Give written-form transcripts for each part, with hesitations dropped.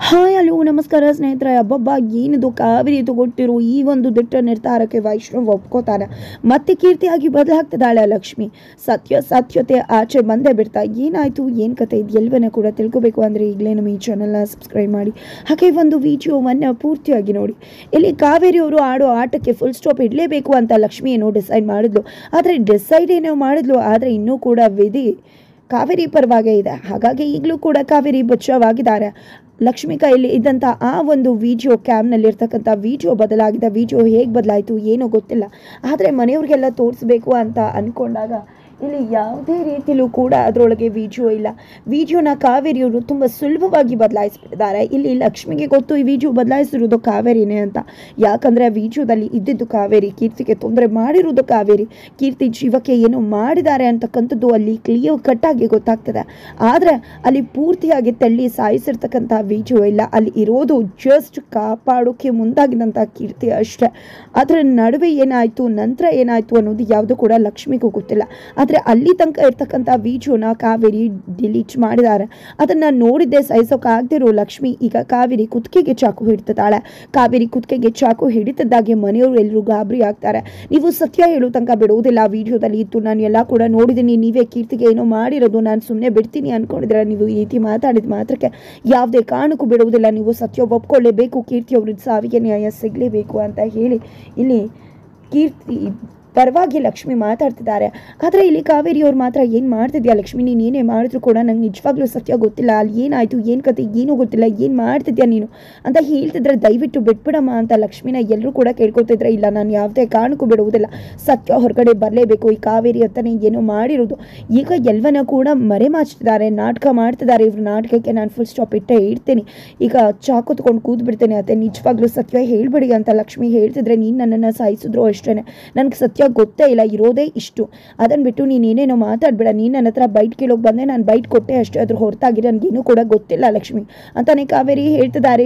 Hi hello ನಮಸ್ಕಾರ ಸ್ನೇಹಿತರೆ. ಅಬ್ಬಬ್ಬ ಏನಿದು ಕಾವೇರಿ ತಗೊಟ್ಟಿರೋ ಈ ಒಂದು ದಿಟ್ಟ ನಿರ್ಧಾರಕ್ಕೆ ವೈಷ್ಣವ್ ಒಪ್ಕೋತಾನೆ. ಮತ್ತೆ ಕೀರ್ತಿಯಾಗಿ ಬದಲಾಗ್ತಿದ್ದಾಳೆ ಲಕ್ಷ್ಮಿ. ಸತ್ಯತೆ ಆಚೆ ಬಂದೇ ಬಿಡ್ತಾ. ಏನಾಯ್ತು, ಏನು ಕತೆ, ಇದು ಎಲ್ಲವನ್ನ ಕೂಡ ತಿಳ್ಕೊಬೇಕು ಅಂದರೆ ಈಗಲೇ ನಮ್ಮ ಈ ಚಾನಲ್ನ ಸಬ್ಸ್ಕ್ರೈಬ್ ಮಾಡಿ, ಹಾಗೆ ಒಂದು ವಿಡಿಯೋವನ್ನು ಪೂರ್ತಿಯಾಗಿ ನೋಡಿ. ಇಲ್ಲಿ ಕಾವೇರಿ ಅವರು ಆಡೋ ಆಟಕ್ಕೆ ಫುಲ್ ಸ್ಟಾಪ್ ಇಡಲೇಬೇಕು ಅಂತ ಲಕ್ಷ್ಮಿ ಏನೋ ಡಿಸೈಡ್ ಮಾಡಿದ್ಲು. ಆದರೆ ಡಿಸೈಡ್ ಏನೋ ಮಾಡಿದ್ಲು, ಆದರೆ ಇನ್ನೂ ಕೂಡ ವಿಧಿ ಕಾವೇರಿ ಪರವಾಗೇ ಇದೆ. ಹಾಗಾಗಿ ಈಗಲೂ ಕೂಡ ಕಾವೇರಿ ಬಚಾವಾಗಿದ್ದಾರೆ. ಲಕ್ಷ್ಮಿ ಕೈಯಲ್ಲಿ ಇದ್ದಂಥ ಆ ಒಂದು ವಿಡಿಯೋ, ಕ್ಯಾಮ್ನಲ್ಲಿರ್ತಕ್ಕಂಥ ವಿಡಿಯೋ ಬದಲಾಗಿದೆ. ವಿಡಿಯೋ ಹೇಗೆ ಬದಲಾಯಿತು ಏನೋ ಗೊತ್ತಿಲ್ಲ, ಆದರೆ ಮನೆಯವ್ರಿಗೆಲ್ಲ ತೋರಿಸ್ಬೇಕು ಅಂತ ಅಂದ್ಕೊಂಡಾಗ ಇಲ್ಲಿ ಯಾವುದೇ ರೀತಿಲೂ ಕೂಡ ಅದರೊಳಗೆ ವಿಡಿಯೋ ಇಲ್ಲ. ವಿಡಿಯೋನ ಕಾವೇರಿಯವರು ತುಂಬ ಸುಲಭವಾಗಿ ಬದಲಾಯಿಸ್ಬಿಟ್ಟಿದ್ದಾರೆ. ಇಲ್ಲಿ ಲಕ್ಷ್ಮಿಗೆ ಗೊತ್ತು ಈ ವಿಡಿಯೋ ಬದಲಾಯಿಸಿರೋದು ಕಾವೇರಿನೇ ಅಂತ. ಯಾಕಂದರೆ ಆ ವಿಡಿಯೋದಲ್ಲಿ ಇದ್ದಿದ್ದು ಕಾವೇರಿ, ಕೀರ್ತಿಗೆ ತೊಂದರೆ ಮಾಡಿರೋದು ಕಾವೇರಿ, ಕೀರ್ತಿ ಜೀವಕ್ಕೆ ಏನು ಮಾಡಿದ್ದಾರೆ ಅಂತಕ್ಕಂಥದ್ದು ಅಲ್ಲಿ ಕ್ಲಿಯರ್ ಕಟ್ಟಾಗಿ ಗೊತ್ತಾಗ್ತದೆ. ಆದರೆ ಅಲ್ಲಿ ಪೂರ್ತಿಯಾಗಿ ತಳ್ಳಿ ಸಾಯಿಸಿರ್ತಕ್ಕಂಥ ವಿಡಿಯೋ ಇಲ್ಲ. ಅಲ್ಲಿ ಇರೋದು ಜಸ್ಟ್ ಕಾಪಾಡೋಕ್ಕೆ ಮುಂದಾಗಿದ್ದಂಥ ಕೀರ್ತಿ ಅಷ್ಟೇ. ಅದರ ನಡುವೆ ಏನಾಯಿತು, ನಂತರ ಏನಾಯಿತು ಅನ್ನೋದು ಯಾವುದು ಕೂಡ ಲಕ್ಷ್ಮಿಗೂ ಗೊತ್ತಿಲ್ಲ. ಆದರೆ ಅಲ್ಲಿ ತನಕ ಇರ್ತಕ್ಕಂಥ ವಿಡಿಯೋನ ಕಾವೇರಿ ಡಿಲೀಟ್ ಮಾಡಿದ್ದಾರೆ. ಅದನ್ನು ನೋಡಿದ್ದೆ ಸಹಿಸೋಕ್ಕಾಗದಿರೋ ಲಕ್ಷ್ಮಿ ಈಗ ಕಾವೇರಿ ಕುತ್ತಿಗೆಗೆ ಚಾಕು ಹಿಡಿತಿದ್ದಾಳೆ. ಕಾವೇರಿ ಕುತ್ತಿಗೆಗೆ ಚಾಕು ಹಿಡಿತಿದ್ದಾಗೆ ಮನೆಯವರು ಎಲ್ಲರೂ ಗಾಬರಿ ಆಗ್ತಾರೆ. ನೀವು ಸತ್ಯ ಹೇಳೋ ತನಕ ಬಿಡುವುದಿಲ್ಲ, ವಿಡಿಯೋದಲ್ಲಿ ಇತ್ತು, ನಾನು ಎಲ್ಲ ಕೂಡ ನೋಡಿದ್ದೀನಿ, ನೀವೇ ಕೀರ್ತಿಗೆ ಏನೋ ಮಾಡಿರೋದು, ನಾನು ಸುಮ್ಮನೆ ಬಿಡ್ತೀನಿ ಅಂದ್ಕೊಂಡಿದ್ರೆ ನೀವು ಈ ರೀತಿ ಮಾತಾಡಿದ ಮಾತ್ರಕ್ಕೆ ಯಾವುದೇ ಕಾರಣಕ್ಕೂ ಬಿಡುವುದಿಲ್ಲ, ನೀವು ಸತ್ಯ ಒಪ್ಕೊಳ್ಳೇಬೇಕು, ಕೀರ್ತಿಯವ್ರ ಸಾವಿಗೆ ನ್ಯಾಯ ಸಿಗಲೇಬೇಕು ಅಂತ ಹೇಳಿ ಇಲ್ಲಿ ಕೀರ್ತಿ ಪರವಾಗಿ ಲಕ್ಷ್ಮಿ ಮಾತಾಡ್ತಿದ್ದಾರೆ. ಆದರೆ ಇಲ್ಲಿ ಕಾವೇರಿಯವ್ರು ಮಾತ್ರ ಏನು ಮಾಡ್ತಿದ್ಯಾ ಲಕ್ಷ್ಮಿ, ನೀನು ಏನೇ ಮಾಡಿದ್ರು ಕೂಡ ನಂಗೆ ನಿಜವಾಗ್ಲೂ ಸತ್ಯ ಗೊತ್ತಿಲ್ಲ, ಅಲ್ಲಿ ಏನಾಯಿತು, ಏನು ಕತೆ ಏನೂ ಗೊತ್ತಿಲ್ಲ, ಏನು ಮಾಡ್ತಿದ್ಯಾ ನೀನು ಅಂತ ಹೇಳ್ತಿದ್ರೆ ದಯವಿಟ್ಟು ಬಿಟ್ಬಿಡಮ್ಮ ಅಂತ ಲಕ್ಷ್ಮಿನ ಎಲ್ಲರೂ ಕೂಡ ಕೇಳ್ಕೊತಿದ್ರೆ. ಇಲ್ಲ, ನಾನು ಯಾವುದೇ ಕಾರಣಕ್ಕೂ ಬಿಡುವುದಿಲ್ಲ, ಸತ್ಯ ಹೊರಗಡೆ ಬರಲೇಬೇಕು, ಈ ಕಾವೇರಿ ಹತ್ತನೇ ಏನೋ ಮಾಡಿರೋದು. ಈಗ ಎಲ್ಲವನ್ನ ಕೂಡ ಮರೆಮಾಚ್ತಿದ್ದಾರೆ, ನಾಟಕ ಮಾಡ್ತಿದ್ದಾರೆ. ಇವ್ರ ನಾಟಕಕ್ಕೆ ನಾನು ಫುಲ್ ಸ್ಟಾಪ್ ಇಟ್ಟೇ ಇಡ್ತೀನಿ, ಈಗ ಚಾಕು ತಗೊಂಡು ಕೂತ್ಬಿಡ್ತೇನೆ ಅತ್ತೆ, ನಿಜವಾಗ್ಲೂ ಸತ್ಯ ಹೇಳ್ಬಿಡಿ ಅಂತ ಲಕ್ಷ್ಮಿ ಹೇಳ್ತಿದ್ರೆ. ನೀನು ನನ್ನನ್ನು ಸಾಯಿಸಿದ್ರು ಅಷ್ಟೇ, ನನಗೆ ಸತ್ಯ ಗೊತ್ತೇ ಇಲ್ಲ, ಇರೋದೇ ಇಷ್ಟು, ಅದನ್ನು ಬಿಟ್ಟು ನೀನು ಏನೇನೋ ಮಾತಾಡ್ಬೇಡ, ನೀನು ನನ್ನ ಹತ್ರ ಬೈಟ್ ಕೇಳೋಕೆ ಬಂದೆ, ನಾನು ಬೈಟ್ ಕೊಟ್ಟೆ ಅಷ್ಟೇ, ಅದ್ರ ಹೊರತಾಗಿ ನನಗೇನೂ ಕೂಡ ಗೊತ್ತಿಲ್ಲ ಲಕ್ಷ್ಮಿ ಅಂತಾನೆ ಕಾವೇರಿ ಹೇಳ್ತಿದ್ದಾರೆ.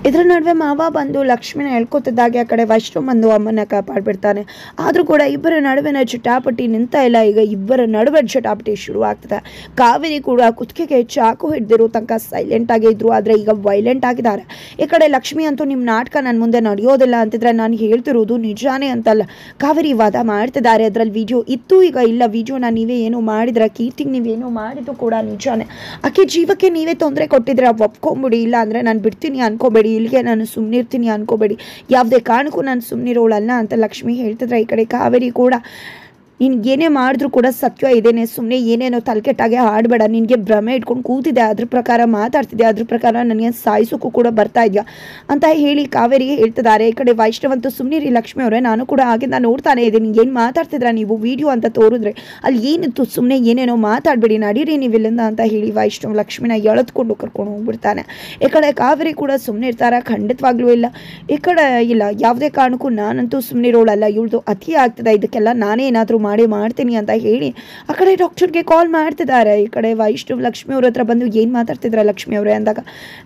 ಇದರ ನಡುವೆ ಮಾವ ಬಂದು ಲಕ್ಷ್ಮಿನ ಹೇಳ್ಕೊತಿದ್ದಾಗೆ ಆ ಕಡೆ ವೈಷ್ಣವ್ ಬಂದು ಅಮ್ಮನ ಕಾಪಾಡ್ಬಿಡ್ತಾನೆ. ಆದರೂ ಕೂಡ ಇಬ್ಬರ ನಡುವಿನ ಚಟಾಪಟಿ ನಿಂತ ಇಲ್ಲ. ಈಗ ಇಬ್ಬರ ನಡುವೆ ಚಟಾಪಟಿ ಶುರು ಆಗ್ತದೆ. ಕಾವೇರಿ ಕೂಡ ಕುತ್ತಿಗೆಗೆ ಚಾಕು ಹಿಡಿದಿರೋ ತನಕ ಸೈಲೆಂಟ್ ಆಗಿ ಇದ್ರು, ಆದರೆ ಈಗ ವೈಲೆಂಟ್ ಆಗಿದ್ದಾರೆ. ಈ ಕಡೆ ಲಕ್ಷ್ಮಿ ಅಂತೂ ನಿಮ್ಮ ನಾಟಕ ನನ್ನ ಮುಂದೆ ನಡೆಯೋದಿಲ್ಲ ಅಂತಿದ್ರೆ ನಾನು ಹೇಳ್ತಿರೋದು ನಿಜಾನೇ ಅಂತಲ್ಲ ಕಾವೇರಿ ವಾದ ಮಾಡ್ತಿದ್ದಾರೆ. ಅದರಲ್ಲಿ ವಿಡಿಯೋ ಇತ್ತು, ಈಗ ಇಲ್ಲ, ವಿಡಿಯೋನ ನೀವೇ ಏನೋ ಮಾಡಿದ್ರೆ, ಕೀರ್ತಿಗೆ ನೀವೇನೋ ಮಾಡಿದ್ದು ಕೂಡ ನಿಜಾನೇ, ಆಕೆ ಜೀವಕ್ಕೆ ನೀವೇ ತೊಂದರೆ ಕೊಟ್ಟಿದ್ರೆ ಒಪ್ಕೊಂಬಿಡಿ, ಇಲ್ಲ ಅಂದರೆ ನಾನು ಬಿಡ್ತೀನಿ ಅನ್ಕೋಬೇಡಿ, ಇಲ್ಲಿಗೆ ನಾನು ಸುಮ್ಮನಿರ್ತೀನಿ ಅನ್ಕೋಬೇಡಿ, ಯಾವುದೇ ಕಾರಣಕ್ಕೂ ನಾನು ಸುಮ್ಮನಿರೋಳಲ್ಲ ಅಂತ ಲಕ್ಷ್ಮಿ ಹೇಳ್ತಿದ್ರೆ. ಈ ಕಡೆ ಕಾವೇರಿ ಕೂಡ ನಿನ್ಗೇನೇ ಮಾಡಿದ್ರು ಕೂಡ ಸತ್ಯ ಇದೇನೆ, ಸುಮ್ಮನೆ ಏನೇನೋ ತಲೆಕೆಟ್ಟಾಗೆ ಆಡಬೇಡ, ನಿನಗೆ ಭ್ರಮೆ ಇಟ್ಕೊಂಡು ಕೂತಿದ್ದೆ, ಅದ್ರ ಪ್ರಕಾರ ಮಾತಾಡ್ತಿದ್ದೆ, ಅದ್ರ ಪ್ರಕಾರ ನನಗೆ ಸಾಯಿಸೋಕ್ಕೂ ಕೂಡ ಬರ್ತಾ ಇದೆಯಾ ಅಂತ ಹೇಳಿ ಕಾವೇರಿಗೆ ಹೇಳ್ತಿದ್ದಾರೆ. ಈ ಕಡೆ ವೈಷ್ಣವಂತೂ ಸುಮ್ಮನಿರಿ ಲಕ್ಷ್ಮಿ ಅವರೇ, ನಾನು ಕೂಡ ಆಗಿಂದ ನೋಡ್ತಾನೆ ಇದ್ದೀನಿ, ಏನು ಮಾತಾಡ್ತಿದ್ರ ನೀವು, ವಿಡಿಯೋ ಅಂತ ತೋರಿದ್ರೆ ಅಲ್ಲಿ ಏನಿತ್ತು, ಸುಮ್ಮನೆ ಏನೇನೋ ಮಾತಾಡಬೇಡಿ, ನಡೀರಿ ನೀವಿಲ್ಲಿಂದ ಅಂತ ಹೇಳಿ ವೈಷ್ಣವ್ ಲಕ್ಷ್ಮಿನ ಎಳೆದುಕೊಂಡು ಕರ್ಕೊಂಡು ಹೋಗ್ಬಿಡ್ತಾನೆ. ಈ ಕಡೆ ಕಾವೇರಿ ಕೂಡ ಸುಮ್ಮನೆ ಇರ್ತಾರೆ, ಖಂಡಿತವಾಗ್ಲೂ ಇಲ್ಲ, ಈ ಕಡೆ ಇಲ್ಲ, ಯಾವುದೇ ಕಾರಣಕ್ಕೂ ನಾನಂತೂ ಸುಮ್ಮನಿರೋಳಲ್ಲ, ಇವಳ್ದು ಅತಿ ಆಗ್ತದೆ, ಇದಕ್ಕೆಲ್ಲ ನಾನೇ ಏನಾದರೂ ಮಾಡ್ತೀನಿ ಅಂತ ಹೇಳಿ ಆ ಕಡೆ ಡಾಕ್ಟರ್ಗೆ ಕಾಲ್ ಮಾಡ್ತಿದ್ದಾರೆ. ಈ ಕಡೆ ವೈಷ್ಣವ್ ಲಕ್ಷ್ಮಿ ಅವ್ರ ಹತ್ರ ಬಂದು ಏನು ಮಾತಾಡ್ತಿದ್ರ ಲಕ್ಷ್ಮಿ ಅವರೇ ಅಂದಾಗ,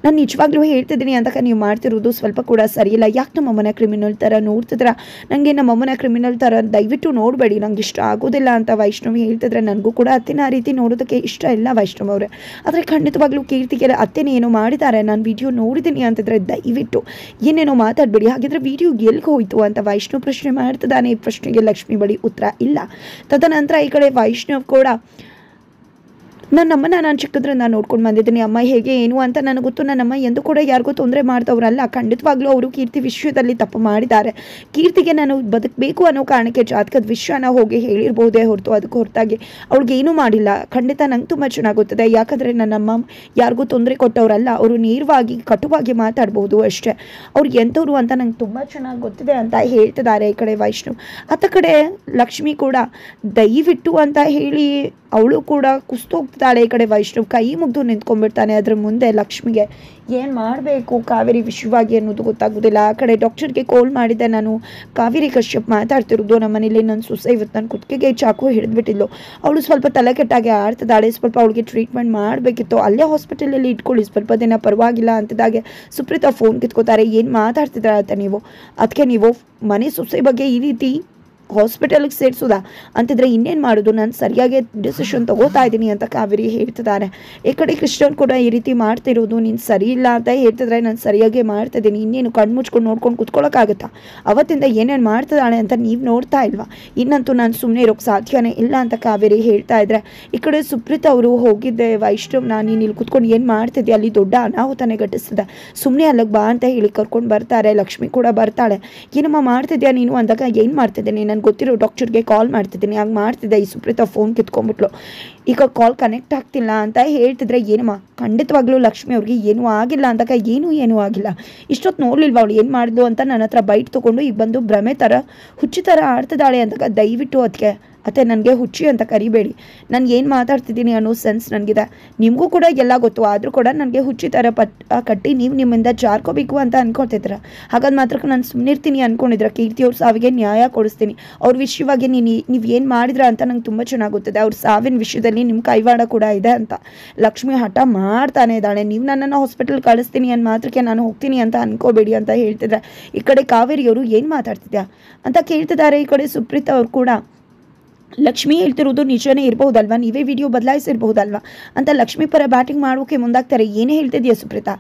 ನಾನು ನಿಜವಾಗ್ಲೂ ಹೇಳ್ತಿದ್ದೀನಿ ಅಂದಾಗ ನೀವು ಮಾಡ್ತಿರೋದು ಸ್ವಲ್ಪ ಕೂಡ ಸರಿಯಿಲ್ಲ, ಯಾಕೆ ನಮ್ಮಮ್ಮನ ಕ್ರಿಮಿನಲ್ ಥರ ನೋಡ್ತಿದ್ರ, ನನಗೆ ನಮ್ಮಮ್ಮನ ಕ್ರಿಮಿನಲ್ ಥರ ದಯವಿಟ್ಟು ನೋಡಬೇಡಿ, ನಂಗೆ ಇಷ್ಟ ಆಗೋದಿಲ್ಲ ಅಂತ ವೈಷ್ಣವ್ ಹೇಳ್ತಿದ್ರೆ. ನನಗೂ ಕೂಡ ಅತ್ತೆನ ಆ ರೀತಿ ನೋಡೋದಕ್ಕೆ ಇಷ್ಟ ಇಲ್ಲ ವೈಷ್ಣವ್ ಅವರೇ, ಆದರೆ ಖಂಡಿತವಾಗ್ಲೂ ಕೀರ್ತಿಗೆ ಅತ್ತೆನ ಏನೋ ಮಾಡಿದ್ದಾರೆ, ನಾನು ವಿಡಿಯೋ ನೋಡಿದ್ದೀನಿ ಅಂತಿದ್ರೆ ದಯವಿಟ್ಟು ಏನೇನೋ ಮಾತಾಡಬೇಡಿ, ಹಾಗಿದ್ರೆ ವಿಡಿಯೋ ಎಲ್ಲಿಗೆ ಹೋಯಿತು ಅಂತ ವೈಷ್ಣವ್ ಪ್ರಶ್ನೆ ಮಾಡ್ತಿದ್ದಾನೆ. ಈ ಪ್ರಶ್ನೆಗೆ ಲಕ್ಷ್ಮಿ ಬಳಿ ಉತ್ತರ ಇಲ್ಲ. ತದನಂತರ ಈ ಕಡೆ ವೈಷ್ಣವ್ ಕೂಡ ನನ್ನಮ್ಮನ ನಾನು ಚಿಕ್ಕದ್ರಿಂದ ನೋಡ್ಕೊಂಡು ಬಂದಿದ್ದೀನಿ, ಅಮ್ಮ ಹೇಗೆ ಏನು ಅಂತ ನನಗೆ ಗೊತ್ತು, ನನ್ನಮ್ಮ ಎಂದು ಕೂಡ ಯಾರಿಗೂ ತೊಂದರೆ ಮಾಡ್ದವ್ರಲ್ಲ, ಖಂಡಿತವಾಗ್ಲೂ ಅವರು ಕೀರ್ತಿ ವಿಷಯದಲ್ಲಿ ತಪ್ಪು ಮಾಡಿದ್ದಾರೆ, ಕೀರ್ತಿಗೆ ನಾನು ಬದುಕಬೇಕು ಅನ್ನೋ ಕಾರಣಕ್ಕೆ ಜಾತಕದ ವಿಷಯನ ಹೋಗಿ ಹೇಳಿರ್ಬೋದೇ ಹೊರತು ಅದಕ್ಕೆ ಹೊರತಾಗಿ ಅವ್ಳಿಗೆ ಏನೂ ಮಾಡಿಲ್ಲ. ಖಂಡಿತ ನಂಗೆ ತುಂಬ ಚೆನ್ನಾಗಿ ಗೊತ್ತಿದೆ, ಯಾಕಂದರೆ ನನ್ನಮ್ಮ ಯಾರಿಗೂ ತೊಂದರೆ ಕೊಟ್ಟವರಲ್ಲ, ಅವರು ನೇರವಾಗಿ ಕಟುವಾಗಿ ಮಾತಾಡ್ಬೋದು ಅಷ್ಟೇ, ಅವ್ರಿಗೆ ಎಂಥವ್ರು ಅಂತ ನಂಗೆ ತುಂಬ ಚೆನ್ನಾಗಿ ಗೊತ್ತಿದೆ ಅಂತ ಹೇಳ್ತಿದ್ದಾರೆ ಈ ಕಡೆ ವೈಷ್ಣವ್. ಅತ್ತ ಕಡೆ ಲಕ್ಷ್ಮಿ ಕೂಡ ದಯವಿಟ್ಟು ಅಂತ ಹೇಳಿ ಅವಳು ಕೂಡ ಕುಸ್ತೋಗ್ತಾಳೆ. ಈ ಕಡೆ ವೈಷ್ಣವ್ ಕೈ ಮುಗ್ದು ನಿಂತ್ಕೊಂಡ್ಬಿಡ್ತಾನೆ. ಅದ್ರ ಮುಂದೆ ಲಕ್ಷ್ಮಿಗೆ ಏನು ಮಾಡಬೇಕು ಕಾವೇರಿ ವಿಷಯವಾಗಿ ಅನ್ನೋದು ಗೊತ್ತಾಗೋದಿಲ್ಲ. ಆ ಕಡೆ ಡಾಕ್ಟರ್ಗೆ ಕಾಲ್ ಮಾಡಿದ್ದೆ, ನಾನು ಕಾವೇರಿ ಕಶ್ಯಪ್ ಮಾತಾಡ್ತಿರೋದು, ನಮ್ಮ ಮನೇಲಿ ನನ್ನ ಸೊಸೆ ಇವತ್ತು ನನ್ನ ಕುತ್ತಿಗೆಗೆ ಚಾಕು ಹಿಡಿದ್ಬಿಟ್ಟಿದ್ಲು, ಅವಳು ಸ್ವಲ್ಪ ತಲೆ ಕೆಟ್ಟಾಗೆ ಆಡ್ತಿದ್ದಾಳೆ, ಸ್ವಲ್ಪ ಅವಳಿಗೆ ಟ್ರೀಟ್ಮೆಂಟ್ ಮಾಡಬೇಕಿತ್ತು, ಅಲ್ಲೇ ಹಾಸ್ಪಿಟಲಲ್ಲಿ ಇಟ್ಕೊಳ್ಳಿ, ಸ್ವಲ್ಪ ದಿನ ಪರವಾಗಿಲ್ಲ ಅಂತಿದ್ದಾಗೆ ಸುಪ್ರೀತಾ ಫೋನ್ ಕಿತ್ಕೋತಾರೆ. ಏನು ಮಾತಾಡ್ತಿದ್ರ ಅಂತ ನೀವು, ಅದಕ್ಕೆ ನೀವು ಮನೆ ಸೊಸೆ ಬಗ್ಗೆ ಈ ರೀತಿ ಹಾಸ್ಪಿಟಲ್ಗೆ ಸೇರಿಸೋದಾ ಅಂತಿದ್ರೆ ಇನ್ನೇನು ಮಾಡೋದು, ನಾನು ಸರಿಯಾಗಿ ಡಿಸಿಷನ್ ತಗೋತಾ ಇದ್ದೀನಿ ಅಂತ ಕಾವೇರಿ ಹೇಳ್ತಿದ್ದಾರೆ. ಈ ಕಡೆ ಕೃಷ್ಣನ್ ಕೂಡ ಈ ರೀತಿ ಮಾಡ್ತಿರೋದು ನೀನು ಸರಿ ಇಲ್ಲ ಅಂತ ಹೇಳ್ತಿದ್ರೆ ನಾನು ಸರಿಯಾಗಿ ಮಾಡ್ತಿದ್ದೀನಿ, ಇನ್ನೇನು ಕಣ್ಣು ಮುಚ್ಕೊಂಡು ನೋಡ್ಕೊಂಡು ಕುತ್ಕೊಳ್ಳೋಕ್ಕಾಗುತ್ತಾ, ಅವತ್ತಿಂದ ಏನೇನು ಮಾಡ್ತಿದ್ದಾಳೆ ಅಂತ ನೀವು ನೋಡ್ತಾ ಇಲ್ವಾ, ಇನ್ನಂತೂ ನಾನು ಸುಮ್ಮನೆ ಇರೋಕ್ಕೆ ಸಾಧ್ಯನೇ ಇಲ್ಲ ಅಂತ ಕಾವೇರಿ ಹೇಳ್ತಾ ಇದ್ರೆ ಈ ಕಡೆ ಸುಪ್ರೀತ್ ಅವರು ಹೋಗಿದ್ದೆ ವೈಷ್ಣವ್ನ ನೀನು ಇಲ್ಲಿ ಕುತ್ಕೊಂಡು ಏನು ಮಾಡ್ತಿದ್ದೆ, ಅಲ್ಲಿ ದೊಡ್ಡ ಅನಾಹುತನೇ ಘಟಿಸಿದೆ, ಸುಮ್ಮನೆ ಅಲ್ಲಿಗೆ ಬಾ ಅಂತ ಹೇಳಿ ಕರ್ಕೊಂಡು ಬರ್ತಾರೆ. ಲಕ್ಷ್ಮಿ ಕೂಡ ಬರ್ತಾಳೆ. ಏನಮ್ಮ ಮಾಡ್ತಿದ್ಯಾ ನೀನು ಅಂದಾಗ ಏನು ಮಾಡ್ತಿದ್ದೀನಿ, ನನಗೆ ಗೊತ್ತಿರೋ ಡಾಕ್ಟರ್ಗೆ ಕಾಲ್ ಮಾಡ್ತಿದ್ದೀನಿ, ಹಂಗೆ ಮಾಡ್ತಿದ್ದೆ, ಈ ಸುಪ್ರೀತ ಫೋನ್ ಕಿತ್ಕೊಂಡ್ಬಿಟ್ಲು, ಈಗ ಕಾಲ್ ಕನೆಕ್ಟ್ ಆಗ್ತಿಲ್ಲ ಅಂತ ಹೇಳ್ತಿದ್ರೆ ಏನಮ್ಮ ಖಂಡಿತವಾಗ್ಲೂ ಲಕ್ಷ್ಮಿ ಅವ್ರಿಗೆ ಏನೂ ಆಗಿಲ್ಲ ಅಂದಾಗ ಏನೂ ಆಗಿಲ್ಲ, ಇಷ್ಟೊತ್ತು ನೋಡ್ಲಿಲ್ವ ಅವಳು ಏನು ಮಾಡಿದ್ಲು ಅಂತ ನನ್ನ ಹತ್ರ ಬೈಟ್ ತೊಗೊಂಡು ಈಗ ಬಂದು ಭ್ರಮೆ ಥರ ಹುಚ್ಚಿ ಥರ ಆಡ್ತಿದ್ದಾಳೆ ಅಂದಾಗ ದಯವಿಟ್ಟು ಅದಕ್ಕೆ ಅತ್ತೆ ನನಗೆ ಹುಚ್ಚಿ ಅಂತ ಕರಿಬೇಡಿ, ನಾನು ಏನು ಮಾತಾಡ್ತಿದ್ದೀನಿ ಅನ್ನೋ ಸೆನ್ಸ್ ನನಗಿದೆ, ನಿಮಗೂ ಕೂಡ ಎಲ್ಲ ಗೊತ್ತು, ಆದರೂ ಕೂಡ ನನಗೆ ಹುಚ್ಚಿ ಥರ ಕಟ್ಟಿ ನೀವು ನಿಮ್ಮಿಂದ ಜಾರ್ಕೋಬೇಕು ಅಂತ ಅನ್ಕೊಳ್ತಿದ್ರ, ಹಾಗಾದ ಮಾತ್ರಕ್ಕೆ ನಾನು ಸುಮ್ಮನಿರ್ತೀನಿ ಅಂದ್ಕೊಂಡಿದ್ರೆ ಕೀರ್ತಿಯವ್ರ ಸಾವಿಗೆ ನ್ಯಾಯ ಕೊಡಿಸ್ತೀನಿ, ಅವ್ರ ವಿಷಯವಾಗಿ ನೀವು ಏನು ಮಾಡಿದ್ರ ಅಂತ ನಂಗೆ ತುಂಬ ಚೆನ್ನಾಗಿ ಗೊತ್ತಿದೆ, ಅವ್ರ ಸಾವಿನ ವಿಷಯದಲ್ಲಿ ನಿಮ್ಮ ಕೈವಾಡ ಕೂಡ ಇದೆ ಅಂತ ಲಕ್ಷ್ಮಿ ಹಠ ಮಾಡ್ತಾನೆ ಇದ್ದಾಳೆ. ನೀವು ನನ್ನನ್ನು ಹಾಸ್ಪಿಟಲ್ ಕಳಿಸ್ತೀನಿ ಅನ್ನೋ ಮಾತ್ರಕ್ಕೆ ನಾನು ಹೋಗ್ತೀನಿ ಅಂತ ಅನ್ಕೋಬೇಡಿ ಅಂತ ಹೇಳ್ತಿದ್ರೆ ಈ ಕಡೆ ಕಾವೇರಿಯವರು ಏನು ಮಾತಾಡ್ತಿದ್ಯಾ ಅಂತ ಕೇಳ್ತಿದ್ದಾರೆ. ಈ ಕಡೆ ಸುಪ್ರೀತ್ ಅವ್ರು ಕೂಡ ಲಕ್ಷ್ಮಿ ಹೇಳ್ತಿರೋದು ನಿಜನೇ ಇರಬಹುದಲ್ವಾ, ನೀವೇ ವಿಡಿಯೋ ಬದಲಾಯಿಸಿರ್ಬಹುದಲ್ವಾ ಅಂತ ಲಕ್ಷ್ಮಿ ಪರ ಬ್ಯಾಟಿಂಗ್ ಮಾಡೋಕೆ ಮುಂದಾಗ್ತಾರೆ. ಏನೇ ಹೇಳ್ತಿದ್ಯಾ ಸುಪ್ರೀತಾ,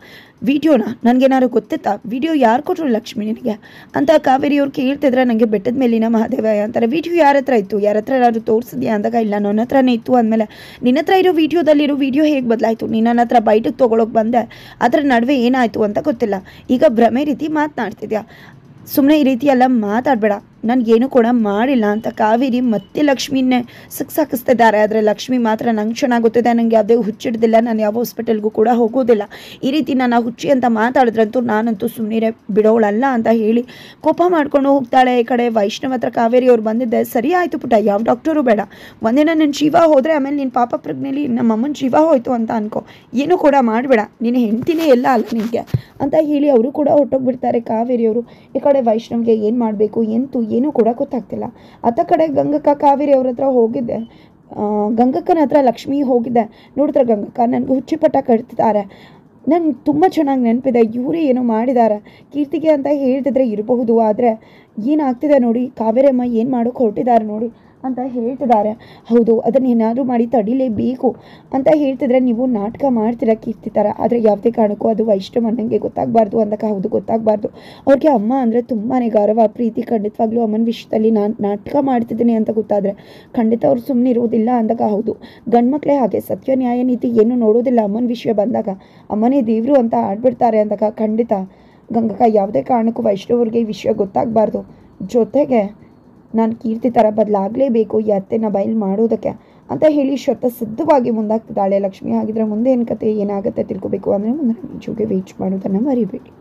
ವಿಡಿಯೋನ ನನಗೇನಾದ್ರು ಗೊತ್ತಿತ್ತಾ, ವಿಡಿಯೋ ಯಾರು ಕೊಟ್ಟರು ಲಕ್ಷ್ಮಿ ನಿನಗೆ ಅಂತ ಕಾವೇರಿಯವ್ರು ಕೇಳ್ತಿದ್ರೆ ನನಗೆ ಬೆಟ್ಟದ ಮೇಲಿನ ಮಹಾದೇವ ಅಂತಾರೆ. ವಿಡಿಯೋ ಯಾರ ಹತ್ರ ಇತ್ತು, ಯಾರ ಹತ್ರ ಏನಾದ್ರು ತೋರಿಸಿದ್ಯಾ ಅಂದಾಗ ಇಲ್ಲ ನನ್ನ ಹತ್ರನೇ ಇತ್ತು ಅಂದಮೇಲೆ ನಿನ್ನ ಹತ್ರ ಇರೋ ವಿಡಿಯೋದಲ್ಲಿರೋ ವಿಡಿಯೋ ಹೇಗೆ ಬದಲಾಯಿತು, ನೀನು ನನ್ನ ಹತ್ರ ಬೈಟಿಗೆ ತೊಗೊಳಕ್ಕೆ ಬಂದೆ, ಅದರ ನಡುವೆ ಏನಾಯಿತು ಅಂತ ಗೊತ್ತಿಲ್ಲ, ಈಗ ಭ್ರಮೆ ರೀತಿ ಮಾತನಾಡ್ತಿದ್ಯಾ, ಸುಮ್ಮನೆ ಈ ರೀತಿ ಎಲ್ಲ ಮಾತಾಡಬೇಡ, ನನಗೇನು ಕೂಡ ಮಾಡಿಲ್ಲ ಅಂತ ಕಾವೇರಿ ಮತ್ತೆ ಲಕ್ಷ್ಮಿನೇ ಸಿಕ್ಸಾಕಿಸ್ತಿದ್ದಾರೆ. ಆದರೆ ಲಕ್ಷ್ಮಿ ಮಾತ್ರ ನಂಗೆ ಚೆನ್ನಾಗಿ ಗೊತ್ತಿದೆ, ನನಗೆ ಯಾವುದೇ ಹುಚ್ಚಿಡ್ದಿಲ್ಲ, ನಾನು ಯಾವ ಹಾಸ್ಪಿಟಲ್ಗೂ ಕೂಡ ಹೋಗೋದಿಲ್ಲ, ಈ ರೀತಿ ನಾನು ಹುಚ್ಚಿ ಅಂತ ಮಾತಾಡಿದ್ರಂತೂ ನಾನಂತೂ ಸುಮ್ಮನೆ ಬಿಡೋಳಲ್ಲ ಅಂತ ಹೇಳಿ ಕೋಪ ಮಾಡ್ಕೊಂಡು ಹೋಗ್ತಾಳೆ. ಈ ಕಡೆ ವೈಷ್ಣವ್ ಹತ್ರ ಕಾವೇರಿ ಅವ್ರು ಬಂದಿದ್ದೆ, ಸರಿ ಆಯಿತು ಪುಟ್ಟ, ಯಾವ ಡಾಕ್ಟರು ಬೇಡ, ಒಂದಿನ ನನ್ನ ಜೀವ ಹೋದರೆ ಆಮೇಲೆ ನಿನ್ನ ಪಾಪ ಪ್ರಜ್ಞೆಲಿ ನಮ್ಮಮ್ಮನ ಜೀವ ಹೋಯ್ತು ಅಂತ ಅನ್ಕೋ, ಏನೂ ಕೂಡ ಮಾಡಬೇಡ, ನೀನು ಹೆಂಡ್ತಿನೇ ಎಲ್ಲ ಅಲ್ಲ ನಿನಗೆ ಅಂತ ಹೇಳಿ ಅವರು ಕೂಡ ಹೊಟ್ಟೋಗ್ಬಿಡ್ತಾರೆ ಕಾವೇರಿಯವರು. ಈ ಕಡೆ ವೈಷ್ಣವ್ಗೆ ಏನು ಮಾಡಬೇಕು ಏನೂ ಕೂಡ ಗೊತ್ತಾಗ್ತಿಲ್ಲ. ಅತ್ತ ಕಡೆ ಗಂಗಕ್ಕ ಕಾವೇರಿ ಅವ್ರ ಹತ್ರ ಹೋಗಿದ್ದೆ, ಗಂಗಕ್ಕನ ಹತ್ರ ಲಕ್ಷ್ಮಿ ಹೋಗಿದ್ದೆ, ನೋಡಿದ್ರೆ ಗಂಗಕ್ಕ ನನಗೆ ಹುಚ್ಚಿಪಟ್ಟ ಕಟ್ತಿದ್ದಾರೆ, ನನಗೆ ತುಂಬ ಚೆನ್ನಾಗಿ ನೆನಪಿದೆ, ಇವರೇ ಏನೋ ಮಾಡಿದ್ದಾರೆ ಕೀರ್ತಿಗೆ ಅಂತ ಹೇಳ್ತಿದ್ರೆ ಇರಬಹುದು, ಆದರೆ ಏನಾಗ್ತಿದೆ ನೋಡಿ, ಕಾವೇರಮ್ಮ ಏನು ಮಾಡೋಕ್ಕೆ ಹೊರಟಿದ್ದಾರೆ ನೋಡಿ ಅಂತ ಹೇಳ್ತಿದ್ದಾರೆ. ಹೌದು, ಅದನ್ನು ಏನಾದರೂ ಮಾಡಿ ತಡಿಲೇಬೇಕು ಅಂತ ಹೇಳ್ತಿದ್ರೆ ನೀವು ನಾಟಕ ಮಾಡ್ತೀರಾ ಕೀರ್ತಿ ಥರ, ಆದರೆ ಯಾವುದೇ ಕಾರಣಕ್ಕೂ ಅದು ವೈಷ್ಣವ್ ಅಣ್ಣಂಗೆ ಗೊತ್ತಾಗಬಾರ್ದು ಅಂದಕ್ಕೆ ಹೌದು ಗೊತ್ತಾಗಬಾರ್ದು, ಅವ್ರಿಗೆ ಅಮ್ಮ ಅಂದರೆ ತುಂಬಾ ಗೌರವ ಪ್ರೀತಿ, ಖಂಡಿತವಾಗ್ಲೂ ಅಮ್ಮನ ವಿಷಯದಲ್ಲಿ ನಾನು ನಾಟಕ ಮಾಡ್ತಿದ್ದೀನಿ ಅಂತ ಗೊತ್ತಾದರೆ ಖಂಡಿತ ಅವ್ರು ಸುಮ್ಮನೆ ಇರೋದಿಲ್ಲ ಅಂದಾಗ ಹೌದು, ಗಂಡ್ಮಕ್ಳೇ ಹಾಗೆ ಸತ್ಯ ನ್ಯಾಯ ನೀತಿ ಏನು ನೋಡೋದಿಲ್ಲ, ಅಮ್ಮನ ವಿಷಯ ಬಂದಾಗ ಅಮ್ಮನೇ ದೇವರು ಅಂತ ಆಡ್ಬಿಡ್ತಾರೆ ಅಂದಾಗ ಖಂಡಿತ ಗಂಗಕ್ಕ ಯಾವುದೇ ಕಾರಣಕ್ಕೂ ವೈಷ್ಣವ್ರಿಗೆ ಈ ವಿಷಯ ಗೊತ್ತಾಗಬಾರ್ದು, ಜೊತೆಗೆ ನಾನು ಕೀರ್ತಿ ಥರ ಬದಲಾಗಲೇಬೇಕು ಈ ಅತ್ತೆನ ಬಯಲು ಮಾಡೋದಕ್ಕೆ ಅಂತ ಹೇಳಿ ಸಿದ್ಧವಾಗಿ ಮುಂದಾಗ್ತಿದ್ದಾಳೆ ಲಕ್ಷ್ಮಿ. ಹಾಗಿದ್ರೆ ಮುಂದೆ ಏನು ಕತೆ ಏನಾಗುತ್ತೆ ತಿಳ್ಕೊಬೇಕು ಅಂದರೆ ಮುಂದೆ ವಿಡಿಯೋಗೆ ವೇಟ್ ಮಾಡೋದನ್ನು ಮರಿಬೇಡಿ.